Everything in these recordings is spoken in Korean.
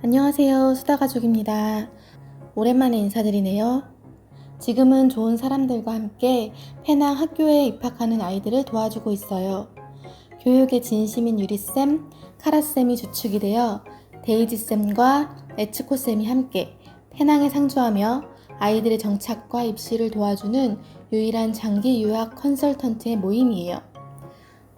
안녕하세요. 수다가족입니다. 오랜만에 인사드리네요. 지금은 좋은 사람들과 함께 페낭 학교에 입학하는 아이들을 도와주고 있어요. 교육에 진심인 유리쌤, 카라쌤이 주축이 되어 데이지쌤과 에츠코쌤이 함께 페낭에 상주하며 아이들의 정착과 입시를 도와주는 유일한 장기 유학 컨설턴트의 모임이에요.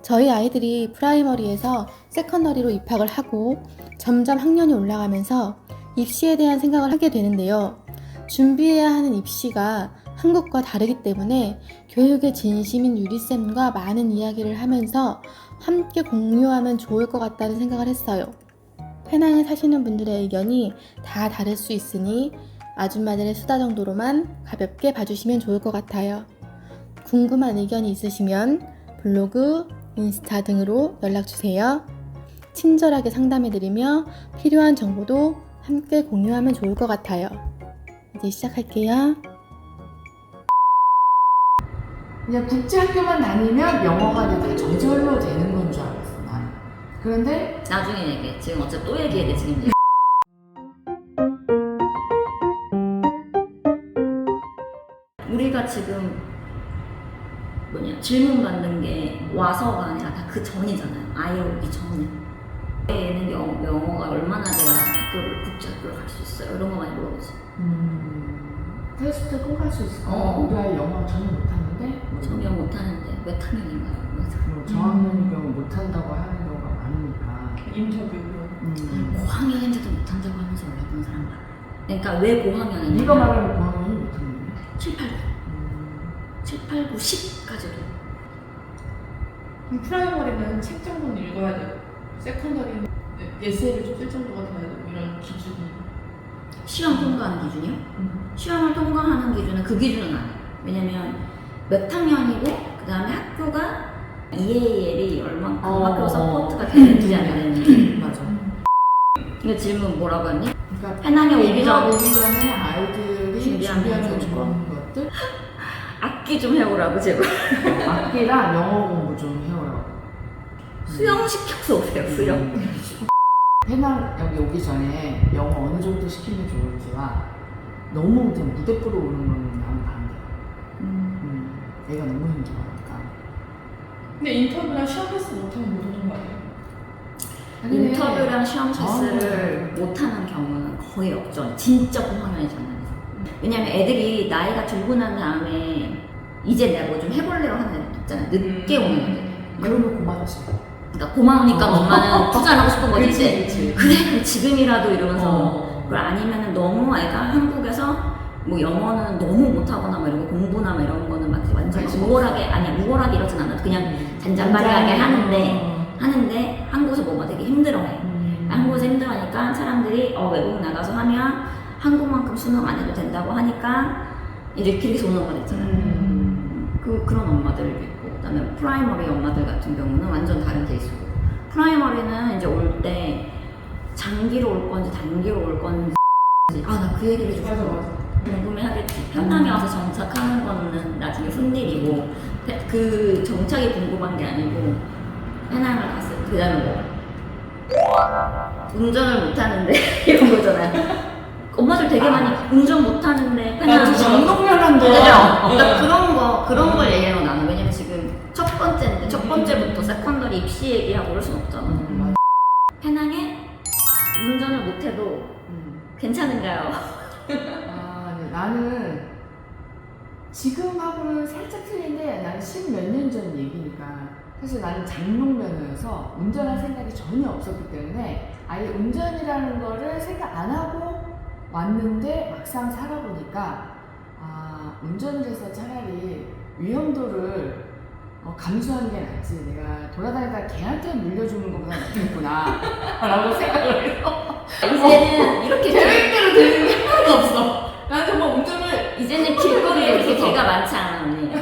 저희 아이들이 프라이머리에서 세컨더리로 입학을 하고 점점 학년이 올라가면서 입시에 대한 생각을 하게 되는데요. 준비해야 하는 입시가 한국과 다르기 때문에 교육의 진심인 유리쌤과 많은 이야기를 하면서 함께 공유하면 좋을 것 같다는 생각을 했어요. 페낭에 사시는 분들의 의견이 다 다를 수 있으니 아줌마들의 수다 정도로만 가볍게 봐주시면 좋을 것 같아요. 궁금한 의견이 있으시면 블로그, 인스타 등으로 연락주세요. 친절하게 상담해드리며 필요한 정보도 함께 공유하면 좋을 것 같아요. 이제 시작할게요. 그냥 국제학교만 다니면 영어가 다 저절로 되는 건 줄 알았어, 나는. 그런데 나중에 얘기해. 지금 어차피 또 얘기해야 돼, 지금. 우리가 지금 질문 받는 게 와서가 아니라 다 그 전이잖아요. 아예 오기 전에. 얘는 영어가 얼마나 돼야 국제학교를 갈 수 있어요? 이런 거 많이 물어보지. 테스트 꼭 할 수 있을까? 어. 우리 아이 영어 전혀 못하는데? 전혀 못하는데 몇 학년인가요? 저학년인 경우 못한다고 하는 경우가 많으니까. 인터뷰로. 고학년인데도 못한다고 하면서 연락하는 사람 많아. 그러니까 왜 고학년이냐? 네가 말하는 고학년이 못하는데? 7, 8, 9. 7, 8, 9, 10까지도. 프라이머리는 책 정도는 읽어야 되고, 세컨더리는 에세이를 좀 쓸 정도가 돼야 되고, 이런 기준이. 시험 통과하는 기준이요? 시험을 통과하는 기준은 그 기준은 아니에요. 왜냐면 몇 학년이고 그 다음에 학교가 EAL이 얼만큼 학교 서포트가 되는지 안 되는지. 맞아. 이거 질문 뭐라고 했니? 그러니까 페낭에 오기 전에 아이들이 준비하는 준비하면 거. 좋은 것들? 악기 좀 해오라고 제발. 악기랑 영어 공부 좀 해오라고. 수영 시켜서 오세요. 수영. 페낭 여기 오기 전에 영어 어느 정도 시키면 좋을지와 너무 그냥 무대뽀로 오는 거는 나는 반대야. 애가 너무 힘들어하니까. 근데 인터뷰나 시험 패스 못하면 못 오는 거 아니에요? 인터뷰랑 시험 패스를 못하는 경우는 거의 없죠. 진짜 고학년이 장난이죠. 왜냐면 애들이 나이가 들고 난 다음에 이제 내가 뭐 좀 해볼래요 하는 애들 있잖아. 늦게 오는 애들. 그러면 고맙지. 그러니까 고마우니까 엄마는 투자 안 하고 싶은 거지. 이제. 그치. 그래 지금이라도 이러면서. 그걸 아니면은 너무 애가 한국에서 뭐 영어는 너무 못하거나 뭐 이런 거 공부나 뭐 이런 거는 막 완전 우월하게 아니야 우월하게 이러진 않아도 그냥 잔잔바리하게 하는데 한국에서 뭐가 되게 힘들어해. 한국에서 힘들어하니까 사람들이 외국 나가서 하면 한국만큼 수능 안 해도 된다고 하니까 이렇게 오는 엄마들 있잖아요. 그런 엄마들도 있고, 그다음에 프라이머리 엄마들 같은 경우는 완전 다른 케이스고, 프라이머리는 이제 올 때 장기로 올 건지 단기로 올 건지 나 그 얘기를 좀 맞아. 궁금해하겠지. 편남에 와서 정착하는 거는 나중에 훈일이고 그 정착이 궁금한 게 아니고 페낭을 갔을 때 그다음에 뭐 운전을 못하는데 이런 거잖아요. 엄마들 되게 많이 운전 못하는데 페낭 정동면한데. 그러니까 그런 걸 얘기하는 거 나는. 왜냐면 지금 첫 번째인데 첫 번째부터 세컨더리 입시 얘기하고 그럴 순 없잖아. 페낭에 운전을 못해도 괜찮은가요? 네, 나는 지금하고는 살짝 틀린데 나는 10몇 년 전 얘기니까 사실 나는 장롱면허여서 운전할 생각이 전혀 없었기 때문에 아예 운전이라는 거를 생각 안 하고 왔는데 막상 살아보니까 운전을 해서 차라리 위험도를 감수하는 게 낫지. 내가 돌아다니다가 개한테 물려주는 것보다 낫겠구나 라고 생각을 해서 이제는 이렇게 계획대로 되는 게 하나도 없어. 난 정말 운전을 이제는 길거리에 이렇게 개가 많지 않아 언니.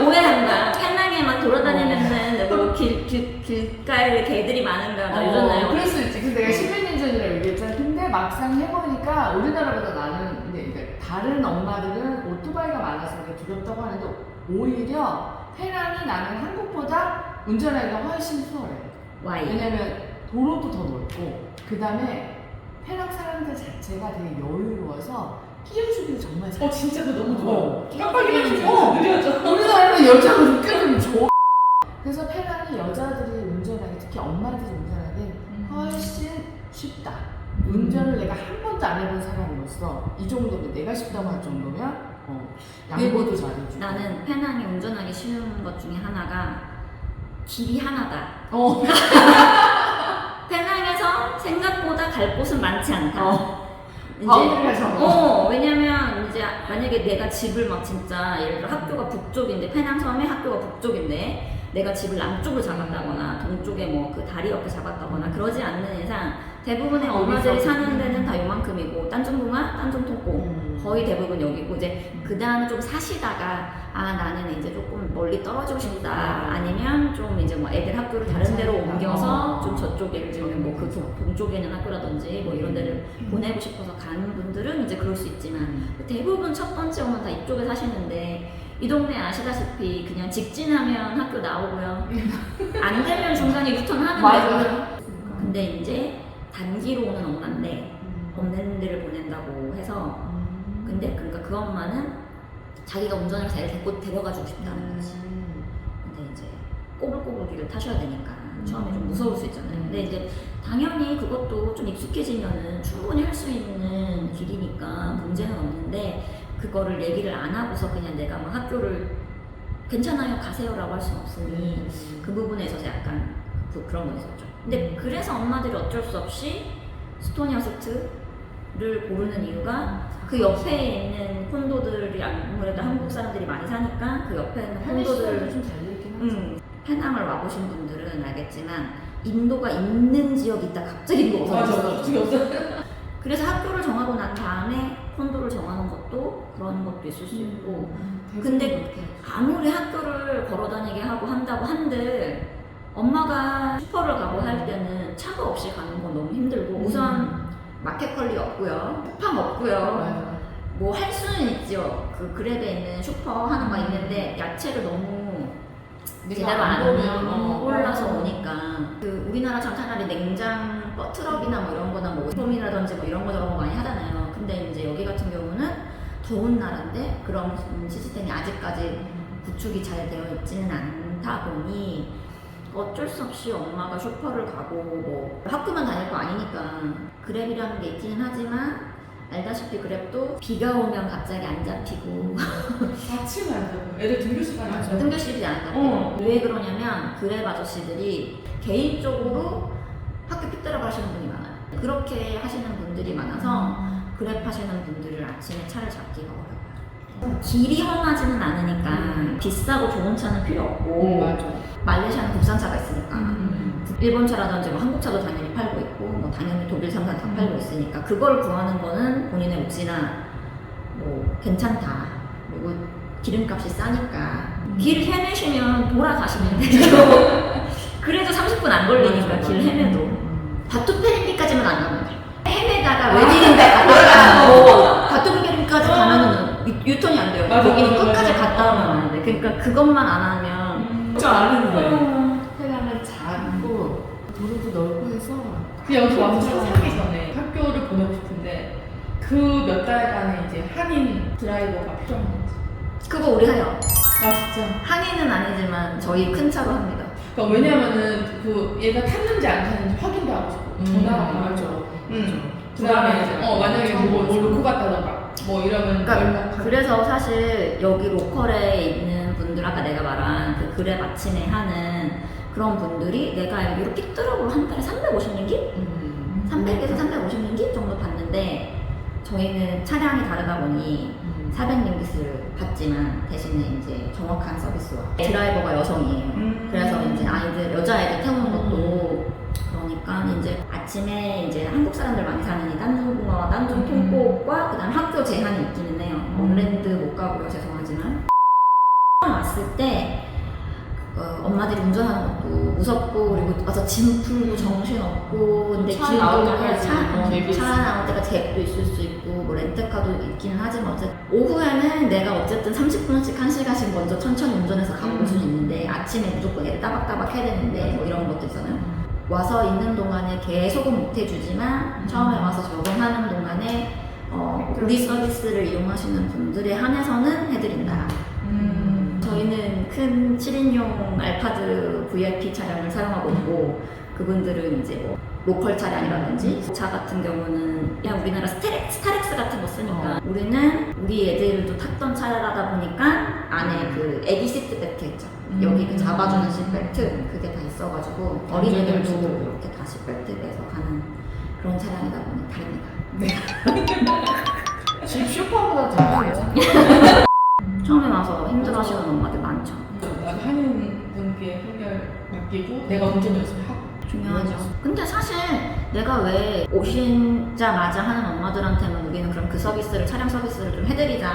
오해하는 거야. 페낭에만 돌아다니면은 뭐 길가에 개들이 많은가 막 이러잖아요. 그럴 수 있지. 근데 내가 10몇 년 전이라고 얘기했잖아. 근데 막상 해보니까 우리나라보다 나는 근데 다른 엄마들은 오토바이가 많아서 그게 두렵다고 하는데 오히려 페낭이 나는 한국보다 운전하기가 훨씬 수월해. 와이. 왜냐면 도로도 더 넓고 그 다음에 페랑 사람들 자체가 되게 여유로워서 끼워주기를 정말 잘해. 진짜 그거 너무 좋아. 어. 깜빡이만 주면 느려져. 우리나라는 여자가 끼워주면 좋아. 그래서 페랑이 여자들이 운전하기, 특히 엄마들이 운전하기 훨씬 쉽다. 운전을 내가 한 번도 안 해본 사람으로서 이 정도면, 내가 쉽다고 할 정도면 양보도 잘해주고. 나는 페낭이 운전하기 쉬운 것 중에 하나가 길이 하나다. 페낭에서 생각보다 갈 곳은 많지 않다. 바운드리가 적어. 왜냐면 이제 만약에 내가 집을 막 진짜 예를 들어 학교가 북쪽인데, 페낭섬의 학교가 북쪽인데 내가 집을 남쪽으로 잡았다거나 동쪽에 뭐 그 다리 옆에 잡았다거나 그러지 않는 이상 대부분의 엄마들이 사는 데는 다 요만큼이고, 딴전붕아, 딴전통고 거의 대부분 여기고, 이제 그 다음에 좀 사시다가 나는 이제 조금 멀리 떨어지고 싶다, 아니면 좀 이제 뭐 애들 학교를 다른 데로 옮겨서 좀 저쪽에 예를 들면 뭐 그 동쪽에 있는 학교라든지 뭐 이런 데를 보내고 싶어서 가는 분들은 이제 그럴 수 있지만, 대부분 첫 번째 오면 다 이쪽에 사시는데, 이 동네 아시다시피 그냥 직진하면 학교 나오고요. 안 되면 중간에 유턴하는 데거든요. 근데 이제 단기로 오는 엄마인데 없는 데를 보낸다고 해서, 근데 그러니까 그 엄마는 자기가 운전을 해서 애를 데려가주고 싶다는 거지. 근데 이제 꼬불꼬불 타셔야 되니까 처음에 좀 무서울 수 있잖아요. 근데 이제 당연히 그것도 좀 익숙해지면은 충분히 할 수 있는 길이니까 문제는 없는데, 그거를 얘기를 안 하고서 그냥 내가 막 학교를 괜찮아요 가세요라고 할 수는 없으니 그 부분에 있어서 약간 그런 건 있었죠. 근데 그래서 엄마들이 어쩔 수 없이 스토니아스트를 고르는 이유가 그 옆에 있는 콘도들이 아무래도 한국 사람들이 많이 사니까 그 옆에 있는 콘도들, 좀 잘되긴 하죠. 페낭을 와보신 분들은 알겠지만 인도가 있는 지역이 있다 갑자기 인도가 없어졌어. 그래서 학교를 정하고 난 다음에 콘도를 정하는 것도 그런 것도 있을 수 있고. 근데 아무리 학교를 걸어다니게 하고 한다고 한들 엄마가 슈퍼를 가고 할 때는 차가 없이 가는 건 너무 힘들고, 우선 마켓컬리 없고요, 쿠팡 없고요. 뭐 할 수는 있죠. 그 그랩에 있는 슈퍼 하는 거 있는데 야채를 너무 제대로 안 하면 올라서 오니까, 그 우리나라처럼 차라리 냉장 트럭이나 뭐 이런 거나 뭐 홈이라든지 뭐 이런 거 저런 거 많이 하잖아요. 근데 이제 여기 같은 경우는 더운 나라인데 그런 시스템이 아직까지 구축이 잘 되어 있지는 않다 보니 어쩔 수 없이 엄마가 슈퍼를 가고, 뭐 학교만 다닐 거 아니니까 그랩이라는 게 있기는 하지만, 알다시피 그랩도 비가 오면 갑자기 안 잡히고 아침에 안 되고 애들 등교 시간이 안 되고. 등교시키지 안 잡히고. 왜 그러냐면 그랩 아저씨들이 개인적으로 학교 픽 들어가시는 분이 많아요. 그렇게 하시는 분들이 많아서 그랩 하시는 분들을 아침에 차를 잡기가 어려워요. 길이 험하지는 않으니까 비싸고 좋은 차는 필요 없고, 맞아. 말레이시아는 국산차가 있으니까 일본 차라든지 뭐 한국 차도 당연히 팔고 있고, 뭐 당연히 독일 상산 다 팔고 있으니까 그걸 구하는 거는 본인의 몫이나 뭐 괜찮다. 그리고 기름값이 싸니까 길 헤매시면 돌아가시면 되죠. 그래도 30분 안 걸리니까 길 헤매도. 바투페린비까지만 안 가면 돼. 헤매다가 웨딩인데 갔다가 바투페린비까지 가면은 유턴이 안 돼요. 거기는 끝까지 갔다 오면 안 돼. 그러니까 그것만 안 하면 진짜 아는 거예요. 페랑은 작고 도로도 넓고 해서 그냥 여기 와서 사기 전에 학교를 보내고 싶은데 그 몇 달간의 이제 한인 드라이버가 필요한 거지. 그거 우리 해요. 진짜. 한인은 아니지만 저희 큰 차로 합니다. 그러니까 왜냐면은 그 얘가 탔는지 안 탔는지 확인도 하고 싶고 전화가 와죠. 그 다음에 이제 만약에 뭐 놓고 갔다던가 뭐 이러면 그러니까 그래서 사실 여기 로컬에 있는 분들, 아까 내가 말한 그 그랩 아침에 하는 그런 분들이 내가 여기로 삐뚤어로 한 달에 350링기? 300에서 350링기 정도 받는데, 저희는 차량이 다르다 보니 400링깃을 받지만 대신에 이제 정확한 서비스와 드라이버가 여성이에요. 그래서 이제 여자아이들 태우는 것도, 그러니까 이제 아침에 이제 한국 사람들 많이 사는 이 딴중붕어와 딴중통곡과 그다음 학교 제한이 있기는 해요. 엄랜드 못 가고요, 죄송하지만. 왔을 때 엄마들이 운전하는 것도 무섭고, 그리고 와서 짐 풀고 정신 없고, 근데 차 나올 때까지 차 나올 때까지 갭도 있을 수 있고, 뭐 렌트카도 있기는 하지만 어쨌든 오후에는 내가 어쨌든 30분씩 1시간씩 먼저 천천히 운전해서 가볼 수는 있는데, 아침에 무조건 애를 따박따박 해야 되는데 뭐 이런 것도 있잖아요. 와서 있는 동안에 계속은 못 해주지만 처음에 와서 적응하는 동안에 우리 서비스를 이용하시는 분들에 한해서는 해드린다. 저희는 큰 7인용 알파드 VIP 차량을 사용하고 있고 그분들은 이제 뭐 로컬 차량이라든지 차 같은 경우는 그냥 우리나라 스타렉스 같은 거 쓰니까 우리는 우리 애들도 탔던 차라다 보니까 안에 그 애기 시트벨트 있죠. 여기 그 잡아주는 시트벨트 그게 다 있어가지고 어린애들도 이렇게 다 시트벨트 매서 가는 그런 차량이다 보니 다릅니다. 집 슈퍼보다 더 편하죠. 처음에 와서 힘들어하시는 엄마들 많죠. 나도 하는 분께 한결 맡기고 내가 운전 연습하고. 중요하죠. 근데 사실 내가 왜 오시자마자 하는 엄마들한테는 우리는 그럼 그 서비스를 차량 서비스를 좀 해드리자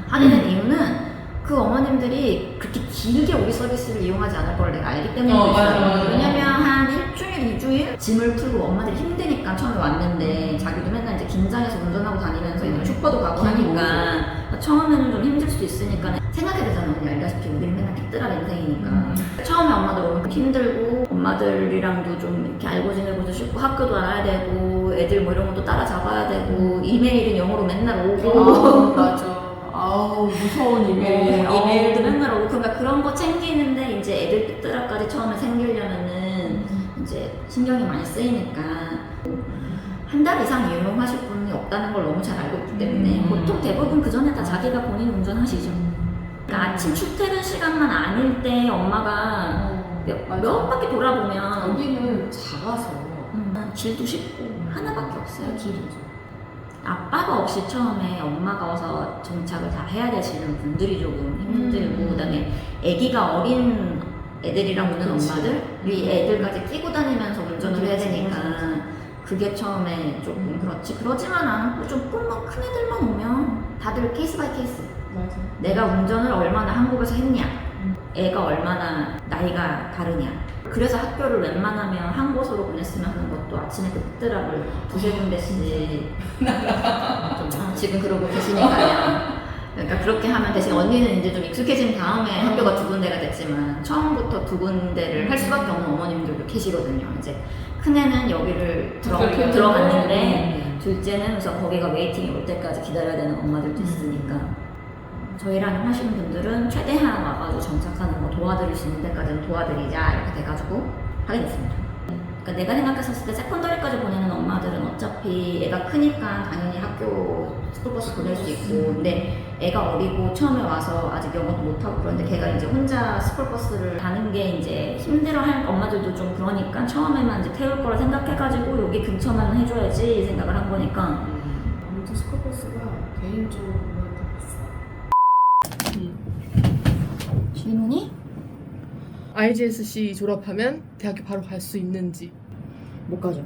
하는 이유는 그 어머님들이 그렇게 길게 우리 서비스를 이용하지 않을 걸 내가 알기 때문에 맞아. 왜냐면 한 일주일, 2주일 짐을 풀고 엄마들이 힘드니까 처음에 왔는데 자기도 맨날 이제 긴장해서 운전하고 다니면서 이제 슈퍼도 가고 하니까 처음에는 좀 힘들 수 있으니까 생각해야 되잖아. 언니 알다시피 우리는 맨날 깃들한 인생이니까 처음에 엄마들 너무 힘들고 엄마들이랑도 좀 이렇게 알고 지내고도 싶고 학교도 알아야 되고 애들 뭐 이런 것도 따라잡아야 되고 이메일은 영어로 맨날 오고 맞아. 아우 무서운 이메일. 이메일도 맨날 오고 그러니까 그런 거 챙기는데 이제 애들 삐뚤어까지 처음에 생기려면은 이제 신경이 많이 쓰이니까 한 달 이상 이용하실 분이 없다는 걸 너무 잘 알고 있기 때문에 보통 대부분 그 전에 다 자기가 본인 운전하시죠. 그러니까 아침 출퇴근 시간만 아닐 때 엄마가 몇 바퀴 돌아보면 여기는 작아서 길도 쉽고 하나밖에 없어요 길이. 아빠가 없이 처음에 엄마가 와서 정착을 다 해야 되시는 분들이 조금 힘들고 그다음에 아기가 어린 애들이랑 오는 그치. 엄마들이 애들까지 끼고 다니면서 운전을 해야 되니까 그게 처음에 조금 그렇지 그러지만 않고 조금 큰 애들만 오면 다들 케이스 바이 케이스 맞아. 내가 운전을 얼마나 한국에서 했냐 애가 얼마나 나이가 다르냐 그래서 학교를 웬만하면 한 곳으로 보냈으면 하는 것도 아침에 그 삐뚤락을 두세 군데씩 지금 그러고 계시니까요. 그러니까 그렇게 하면 대신 언니는 이제 좀 익숙해진 다음에 학교가 두 군데가 됐지만 처음부터 두 군데를 할 수밖에 없는 어머님들도 계시거든요. 이제 큰애는 여기를 들어갔는데 둘째는 그래서 거기가 웨이팅이 올 때까지 기다려야 되는 엄마들도 있으니까 저희랑 하시는 분들은 최대한 와가지고 정착하는 거 도와드릴 수 있는 데까지는 도와드리자 이렇게 돼가지고 하게 됐습니다. 그러니까 내가 생각했었을 때 세컨더리까지 보내는 엄마들은 어차피 애가 크니까 당연히 학교 스쿨버스 보낼 수 있고 근데 애가 어리고 처음에 와서 아직 영어도 못하고 그런데 걔가 이제 혼자 스쿨버스를 가는 게 이제 힘들어할 엄마들도 좀 그러니까 처음에만 이제 태울 거를 생각해가지고 여기 근처만 해줘야지 생각을 한 거니까 아무튼 스쿨버스가 개인적으로 질문이? IGSC 졸업하면 대학교 바로 갈 수 있는지. 못 가죠.